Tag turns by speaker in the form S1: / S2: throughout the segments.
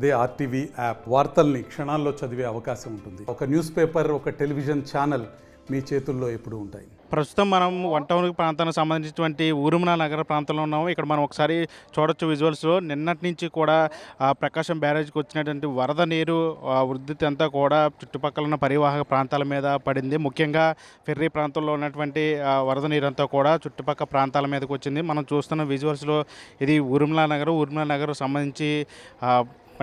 S1: అదే RTV app వార్తల్ని క్షణాల్లో చదివే అవకాశం ఉంటుంది. ఒక న్యూస్ పేపర్, ఒక టెలివిజన్ ఛానల్ మీ చేతుల్లో ఎప్పుడూ ఉంటాయి.
S2: ప్రస్తుతం మనం వన్ టౌన్ ప్రాంతానికి సంబంధించినటువంటి ఊరుమల నగర ప్రాంతంలో ఉన్నాము. ఇక్కడ మనం ఒకసారి చూడొచ్చు విజువల్స్లో. నిన్నటి నుంచి కూడా ప్రకాశం బ్యారేజ్కి వచ్చినటువంటి వరద నీరు ఉధృతి అంతా కూడా చుట్టుపక్కల ఉన్న పరివాహక ప్రాంతాల మీద పడింది. ముఖ్యంగా ఫెర్రీ ప్రాంతంలో ఉన్నటువంటి వరద నీరు అంతా కూడా చుట్టుపక్కల ప్రాంతాల మీదకి వచ్చింది. మనం చూస్తున్న విజువల్స్లో ఇది ఊరుమల నగర్ సంబంధించి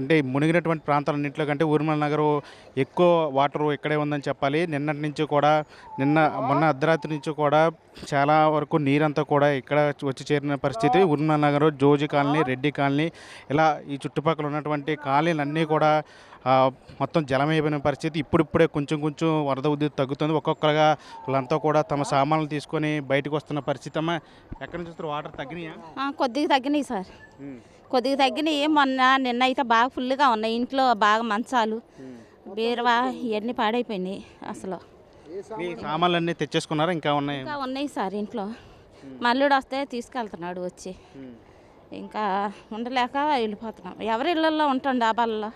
S2: అంటే మునిగినటువంటి ప్రాంతాలన్నింటిలో కంటే ఊరుమల నగరం ఎక్కువ వాటర్ ఇక్కడే ఉందని చెప్పాలి. నిన్నటి నుంచి కూడా మొన్న అర్ధరాత్రి నుంచి కూడా చాలా వరకు నీరంతా కూడా ఇక్కడ వచ్చి చేరిన పరిస్థితి. ఊరుమల నగరం, జోజి కాలనీ, రెడ్డి కాలనీ, ఇలా ఈ చుట్టుపక్కల ఉన్నటువంటి కాలనీలన్నీ కూడా మొత్తం జలమైపోయిన పరిస్థితి. ఇప్పుడిప్పుడే కొంచెం వరద ఉధృతి తగ్గుతుంది. ఒక్కొక్కరుగా వాళ్ళంతా కూడా తమ సామాన్లు తీసుకొని బయటకు వస్తున్న పరిస్థితి. అమ్మా, ఎక్కడి నుంచి వస్తారు? వాటర్ తగ్గినాయా?
S3: కొద్దిగా తగ్గినాయి సార్, కొద్దిగా తగ్గినాయి. నిన్న అయితే బాగా ఫుల్గా ఉన్నాయి. ఇంట్లో బాగా మంచాలు, బీరువా ఇవన్నీ పాడైపోయినాయి. అసలు
S2: మీ సామాన్లు అన్నీ తెచ్చేసుకున్నారా? ఇంకా
S3: ఉన్నాయి సార్ ఇంట్లో. మల్లుడు వస్తే తీసుకెళ్తున్నాడు వచ్చి. ఇంకా ఉండలేక వెళ్ళిపోతున్నాం. ఎవరి ఇళ్ళల్లో ఉంటాం, డాబాల్లో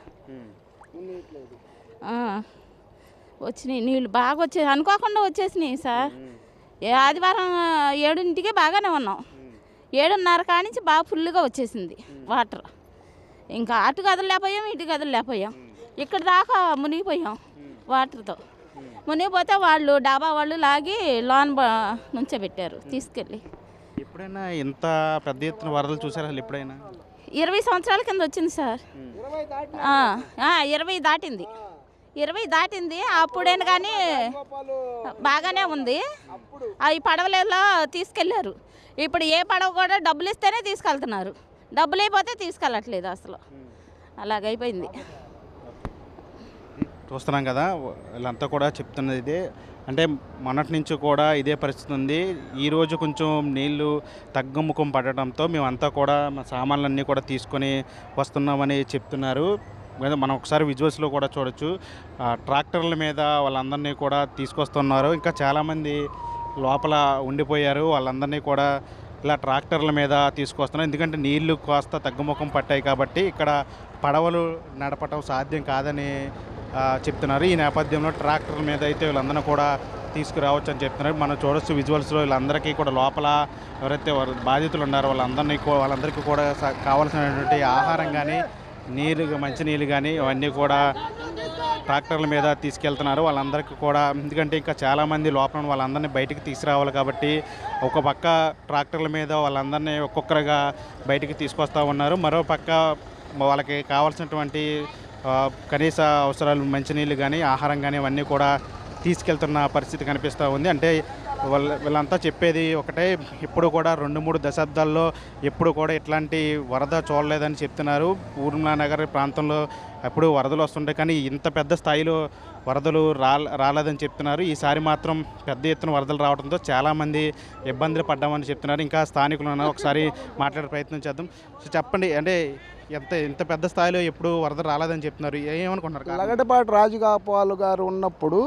S3: వచ్చినాయి నీళ్ళు. బాగా వచ్చేసి అనుకోకుండా వచ్చేసినాయి సార్. ఆదివారం 7ంటికే బాగానే ఉన్నాం. 7:30 కానించి బాగా ఫుల్గా వచ్చేసింది వాటర్. ఇంకా అటు కదలలేకపోయాం, ఇటు కదలలేకపోయాం. ఇక్కడ దాకా మునిగిపోయాం వాటర్తో. మునిగిపోతే వాళ్ళు డాబా వాళ్ళు లాగి లోన్ నుంచోబెట్టారు తీసుకెళ్ళి.
S2: ఎప్పుడైనా ఇంత పెద్ద ఎత్తున వరదలు చూసారా అసలు ఎప్పుడైనా?
S3: 20 సంవత్సరాల కింద వచ్చింది సార్. 20 దాటింది. 20 దాటింది. అప్పుడైనా కానీ బాగానే ఉంది. అవి పడవలలో తీసుకెళ్ళారు. ఇప్పుడు ఏ పడవ కూడా డబ్బులు ఇస్తేనే తీసుకెళ్తున్నారు. డబ్బులు అయిపోతే తీసుకెళ్ళట్లేదు అసలు. అలాగైపోయింది.
S2: చూస్తున్నాం కదా, వీళ్ళంతా కూడా చెప్తున్నది ఇదే. అంటే మొన్నటి నుంచి కూడా ఇదే పరిస్థితి ఉంది. ఈరోజు కొంచెం నీళ్లు తగ్గుముఖం పడటంతో మేమంతా కూడా మా సామాన్లన్నీ కూడా తీసుకొని వస్తున్నామని చెప్తున్నారు. మనం ఒకసారి విజువల్స్లో కూడా చూడొచ్చు. ట్రాక్టర్ల మీద వాళ్ళందరినీ కూడా తీసుకొస్తున్నారు. ఇంకా చాలామంది లోపల ఉండిపోయారు. వాళ్ళందరినీ కూడా ఇలా ట్రాక్టర్ల మీద తీసుకొస్తున్నారు. ఎందుకంటే నీళ్లు కాస్త తగ్గుముఖం పట్టాయి కాబట్టి ఇక్కడ పడవలు నడపటం సాధ్యం కాదని చెప్తున్నారు. ఈ నేపథ్యంలో ట్రాక్టర్ల మీద అయితే వీళ్ళందరినీ కూడా తీసుకురావచ్చు అని చెప్తున్నారు. మనం చూడొచ్చు విజువల్స్లో. వీళ్ళందరికీ కూడా లోపల ఎవరైతే బాధితులు ఉన్నారో వాళ్ళందరికీ కూడా కావాల్సినటువంటి ఆహారం కానీ, మంచినీళ్ళు కానీ అవన్నీ కూడా ట్రాక్టర్ల మీద తీసుకెళ్తున్నారు. వాళ్ళందరికీ కూడా, ఎందుకంటే ఇంకా చాలామంది లోపల వాళ్ళందరినీ బయటికి తీసుకురావాలి కాబట్టి ఒక పక్క ట్రాక్టర్ల మీద వాళ్ళందరినీ ఒక్కొక్కరుగా బయటికి తీసుకొస్తూ ఉన్నారు. మరో పక్క వాళ్ళకి కావాల్సినటువంటి కనీస అవసరాలు, మంచినీళ్ళు కానీ, ఆహారం కానీ అవన్నీ కూడా తీసుకెళ్తున్న పరిస్థితి కనిపిస్తూ ఉంది. అంటే వీళ్ళంతా చెప్పేది ఒకటే, ఇప్పుడు కూడా 2-3 దశాబ్దాల్లో ఎప్పుడు కూడా ఇట్లాంటి వరద చూడలేదని చెప్తున్నారు. ఊరుమల నగర్ ప్రాంతంలో ఎప్పుడు వరదలు వస్తుంటాయి, కానీ ఇంత పెద్ద స్థాయిలో వరదలు రాలేదని చెప్తున్నారు. ఈసారి మాత్రం పెద్ద ఎత్తున వరదలు రావడంతో చాలామంది ఇబ్బందులు పడ్డామని చెప్తున్నారు. ఇంకా స్థానికులు ఉన్నారు, ఒకసారి మాట్లాడే ప్రయత్నం చేద్దాం. సో చెప్పండి, అంటే ఇంత పెద్ద స్థాయిలో ఎప్పుడు వరద రాలేదని చెప్తున్నారు, ఏమనుకుంటున్నారు?
S4: లగడపాటి రాజగోపాల్ గారు ఉన్నప్పుడు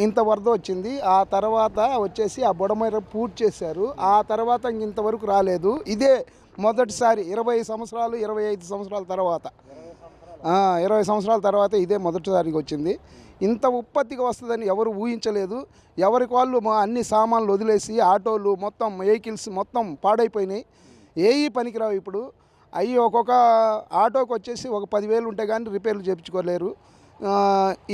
S4: ఇంత వరద వచ్చింది. ఆ తర్వాత వచ్చేసి ఆ బుడమేర పూర్తి చేశారు. ఆ తర్వాత ఇంతవరకు రాలేదు. ఇదే మొదటిసారి 20 సంవత్సరాలు 25 సంవత్సరాల తర్వాత 20 సంవత్సరాల తర్వాత ఇదే మొదటిసారిగా వచ్చింది. ఇంత ఉత్పత్తిగా వస్తుందని ఎవరు ఊహించలేదు. ఎవరికి వాళ్ళు అన్ని సామాన్లు వదిలేసి ఆటోలు మొత్తం వెహికల్స్ మొత్తం పాడైపోయినాయి. ఏవి పనికిరావు ఇప్పుడు. అవి ఒక్కొక్క ఆటోకి వచ్చేసి ఒక 10,000 ఉంటే కానీ రిపేర్లు చేయించుకోలేరు.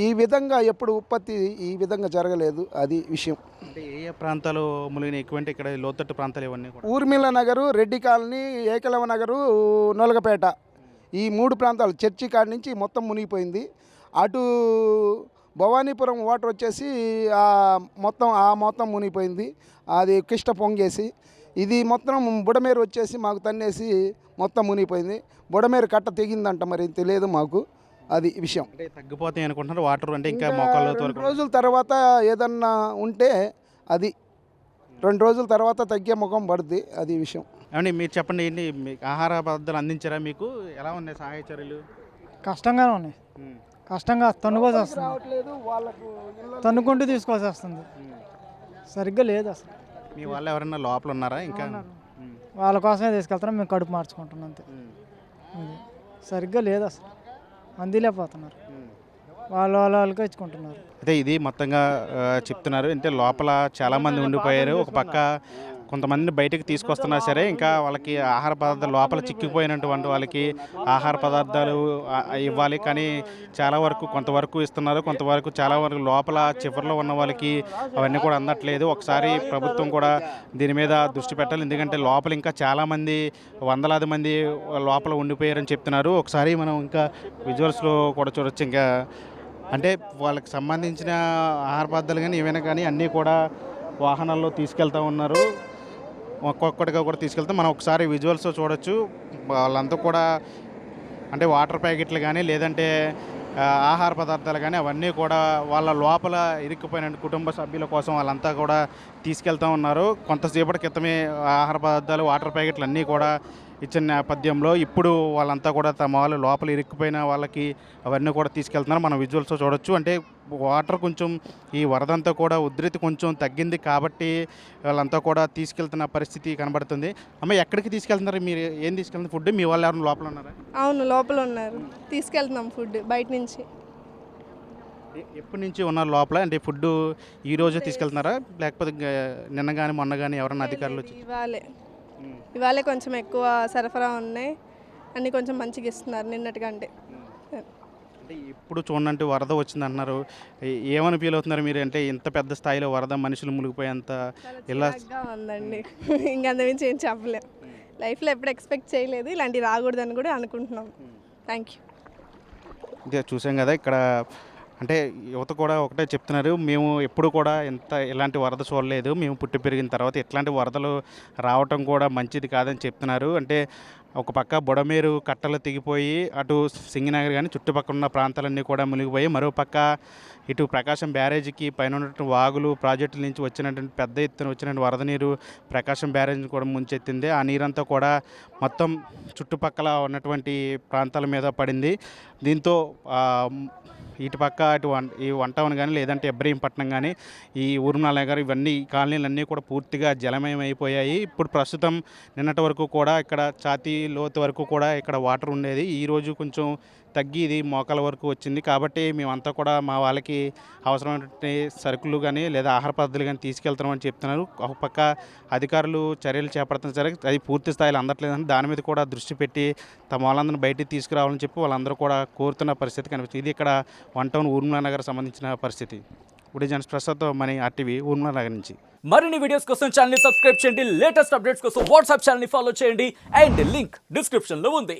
S4: ఈ విధంగా ఎప్పుడు ఉత్పత్తి ఈ విధంగా జరగలేదు. అది విషయం.
S2: అంటే ఏ ప్రాంతాలు మునిగిన ఎక్కువంటే ఇక్కడ లోతట్టు ప్రాంతాలు ఇవన్నీ కూడా?
S4: ఊర్మిళ నగరు, రెడ్డి కాలనీ, ఏకలవ నగరు, నొలగపేట, ఈ 3 ప్రాంతాలు. చర్చి కాడి నుంచి మొత్తం మునిగిపోయింది. అటు భవానీపురం వాటర్ వచ్చేసి మొత్తం మునిగిపోయింది. అది కిష్ట పొంగేసి ఇది మొత్తం బుడమేరు వచ్చేసి మాకు తన్నేసి మొత్తం మునిగిపోయింది. బుడమేరు కట్ట తెగిందంట, మరి తెలియదు మాకు. అది విషయం.
S2: అంటే తగ్గిపోతాయి అనుకుంటున్నారు వాటర్, అంటే ఇంకా మోకాళ్ళ
S4: 2 రోజుల తర్వాత ఏదన్నా ఉంటే అది 2 రోజుల తర్వాత తగ్గే ముఖం పడుద్ది. అది విషయం.
S2: ఏమండి మీరు చెప్పండి, ఏంటి మీకు ఆహార పదార్థాలు అందించారా? మీకు ఎలా ఉన్నాయి సహాయ చర్యలు?
S5: కష్టంగానే ఉన్నాయి. కష్టంగా తన్నుకోవాల్సి వస్తుంది, తన్నుకుంటూ తీసుకోవాల్సి వస్తుంది. సరిగ్గా లేదు అసలు.
S2: మీ వాళ్ళు ఎవరైనా లోపల ఉన్నారా? ఇంకా
S5: వాళ్ళ కోసమే తీసుకెళ్తున్నాం, మేము కడుపు మార్చుకుంటున్నాం అంతే. సరిగ్గా లేదు అసలు. అందిలేకపోతున్నారు. వాళ్ళకే ఇచ్చుకుంటున్నారు.
S2: అయితే ఇది మొత్తంగా చెప్తున్నారు. అంటే లోపల చాలామంది ఉండిపోయారు. ఒక పక్క కొంతమందిని బయటకు తీసుకొస్తున్నా సరే ఇంకా వాళ్ళకి ఆహార పదార్థాలు లోపల చిక్కిపోయినటువంటి వాళ్ళకి ఆహార పదార్థాలు ఇవ్వాలి. కానీ చాలా వరకు కొంతవరకు ఇస్తున్నారు, కొంతవరకు చాలా వరకు లోపల చివరిలో ఉన్న వాళ్ళకి అవన్నీ కూడా అందట్లేదు. ఒకసారి ప్రభుత్వం కూడా దీని మీద దృష్టి పెట్టాలి. ఎందుకంటే లోపల ఇంకా చాలామంది వందలాది మంది లోపల ఉండిపోయారని చెప్తున్నారు. ఒకసారి మనం ఇంకా విజువల్స్లో కూడా చూడొచ్చు. ఇంకా అంటే వాళ్ళకి సంబంధించిన ఆహార పదార్థాలు కానీ ఏమైనా కానీ అన్నీ కూడా వాహనాల్లో తీసుకెళ్తూ ఉన్నారు. ఒక్కొక్కటిగా కూడా తీసుకెళ్తే మనం ఒకసారి విజువల్స్ చూడొచ్చు. వాళ్ళంతా కూడా అంటే వాటర్ ప్యాకెట్లు కానీ లేదంటే ఆహార పదార్థాలు కానీ అవన్నీ కూడా వాళ్ళ లోపల ఇరుక్కుపోయిన కుటుంబ సభ్యుల కోసం వాళ్ళంతా కూడా తీసుకెళ్తూ ఉన్నారు. కొంతసేపటి క్రితమే ఆహార పదార్థాలు వాటర్ ప్యాకెట్లు అన్నీ కూడా ఇచ్చిన నేపథ్యంలో ఇప్పుడు వాళ్ళంతా కూడా తమ వాళ్ళు లోపల ఇరుక్కుపోయిన వాళ్ళకి అవన్నీ కూడా తీసుకెళ్తున్నారు. మనం విజువల్స్ చూడొచ్చు. అంటే వాటర్ కొంచెం ఈ వరదంతా కూడా ఉధృతి కొంచెం తగ్గింది కాబట్టి వాళ్ళంతా కూడా తీసుకెళ్తున్న పరిస్థితి కనబడుతుంది. అమ్మ ఎక్కడికి తీసుకెళ్తున్నారు? మీరు ఏం తీసుకెళ్తున్నారు? ఫుడ్ మీ వాళ్ళు ఎవరైనా లోపల ఉన్నారా?
S6: అవును, లోపల ఉన్నారు. తీసుకెళ్తున్నాం ఫుడ్ బయట నుంచి.
S2: ఎప్పటి నుంచి ఉన్నారు లోపల? అంటే ఫుడ్ ఈ రోజు తీసుకెళ్తున్నారా లేకపోతే నిన్న కానీ మొన్న కానీ ఎవరైనా అధికారులు వచ్చి?
S6: ఇవాళే కొంచెం ఎక్కువ సరఫరా ఉన్నాయి, అన్నీ కొంచెం మంచిగా ఇస్తున్నారు నిన్నటికంటే.
S2: అంటే ఇప్పుడు చూడండి వరద వచ్చింది అంటున్నారు. ఏమని ఫీల్ అవుతున్నారు మీరు? అంటే ఇంత పెద్ద స్థాయిలో వరద మనుషులు మునిగిపోయేంత ఇలా
S6: ఉందండి. ఇంకంతమించి ఏం చెప్పలేం. లైఫ్లో ఎప్పుడు ఎక్స్పెక్ట్ చేయలేదు ఇలాంటివి రాకూడదని కూడా అనుకుంటున్నాం. Thank you.
S2: ఇదే చూసాం కదా ఇక్కడ. అంటే యువత కూడా ఒకటే చెప్తున్నారు, మేము ఎప్పుడు కూడా ఇలాంటి వరద చూడలేదు. మేము పుట్టి పెరిగిన తర్వాత ఇట్లాంటి వరదలు రావటం కూడా మంచిది కాదని చెప్తున్నారు. అంటే ఒక పక్క బుడమేరు కట్టలు తెగిపోయి అటు సింగినగర్ కానీ చుట్టుపక్కల ఉన్న ప్రాంతాలన్నీ కూడా మునిగిపోయి, మరో పక్క ఇటు ప్రకాశం బ్యారేజీకి పైన ఉన్నటువంటి వాగులు ప్రాజెక్టుల నుంచి వచ్చినటువంటి పెద్ద ఎత్తున వచ్చినటువంటి వరద నీరు ప్రకాశం బ్యారేజీని కూడా ముంచెత్తింది. ఆ నీరంతా కూడా మొత్తం చుట్టుపక్కల ఉన్నటువంటి ప్రాంతాల మీద పడింది. దీంతో ఇటు పక్క ఈ వన్ టౌన్ కానీ లేదంటే ఇబ్రహీంపట్నం కానీ ఈ ఊర్మిళ నగర్ ఇవన్నీ కాలనీలన్నీ కూడా పూర్తిగా జలమయం అయిపోయాయి. ఇప్పుడు ప్రస్తుతం నిన్నటి వరకు కూడా ఇక్కడ ఛాతీ లోతు వరకు కూడా ఇక్కడ వాటర్ ఉండేది. ఈరోజు కొంచెం తగ్గి ఇది మోకాల వరకు వచ్చింది. కాబట్టి మేమంతా కూడా మా వాళ్ళకి అవసరమైనటువంటి సరుకులు కానీ లేదా ఆహార పద్ధతులు కానీ తీసుకెళ్తున్నామని చెప్తున్నారు. ఒక పక్క అధికారులు చర్యలు చేపడుతున్నారు సరే అది పూర్తి స్థాయిలో అందట్లేదని దాని మీద కూడా దృష్టి పెట్టి తమ వాళ్ళందరినీ బయటికి తీసుకురావాలని చెప్పి వాళ్ళందరూ కూడా కోరుతున్న పరిస్థితి కనిపిస్తుంది. ఇది ఇక్కడ వన్ టౌన్ ఊర్మిళ నగర్ సంబంధించిన పరిస్థితి. ఉడిజన్స్ ప్రసాద్ మనీ RTV ఊర్మిళ నగర్ నుంచి.
S7: మరిన్ని వీడియోస్ కోసం ఛానల్ ని సబ్స్క్రైబ్ చేయండి. లేటెస్ట్ అప్డేట్స్ కోసం వాట్సాప్ ఛానల్ ని ఫాలో చేయండి. అండ్ లింక్ డిస్క్రిప్షన్ లో ఉంది.